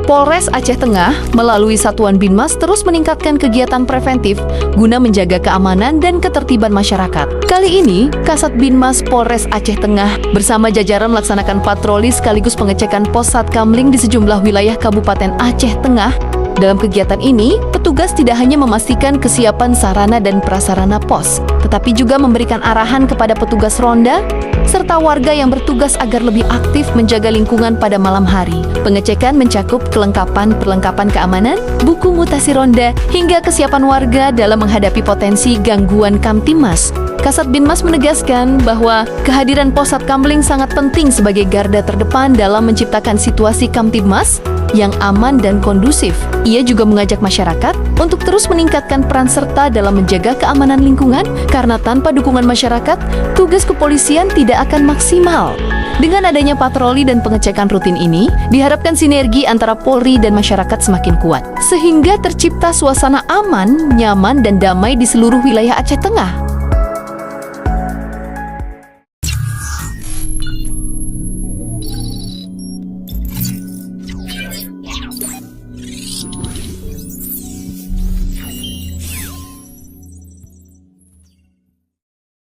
Polres Aceh Tengah melalui Satuan Binmas terus meningkatkan kegiatan preventif guna menjaga keamanan dan ketertiban masyarakat. Kali ini, Kasat Binmas Polres Aceh Tengah bersama jajaran melaksanakan patroli sekaligus pengecekan pos Satkamling di sejumlah wilayah Kabupaten Aceh Tengah. Dalam kegiatan ini, petugas tidak hanya memastikan kesiapan sarana dan prasarana pos, tetapi juga memberikan arahan kepada petugas ronda serta warga yang bertugas agar lebih aktif menjaga lingkungan pada malam hari. Pengecekan mencakup kelengkapan perlengkapan keamanan, buku mutasi ronda, hingga kesiapan warga dalam menghadapi potensi gangguan Kamtimas. Kasat Binmas menegaskan bahwa kehadiran pos Satkamling sangat penting sebagai garda terdepan dalam menciptakan situasi Kamtibmas yang aman dan kondusif. Ia juga mengajak masyarakat untuk terus meningkatkan peran serta dalam menjaga keamanan lingkungan karena tanpa dukungan masyarakat, tugas kepolisian tidak akan maksimal. Dengan adanya patroli dan pengecekan rutin ini, diharapkan sinergi antara Polri dan masyarakat semakin kuat, sehingga tercipta suasana aman, nyaman, dan damai di seluruh wilayah Aceh Tengah.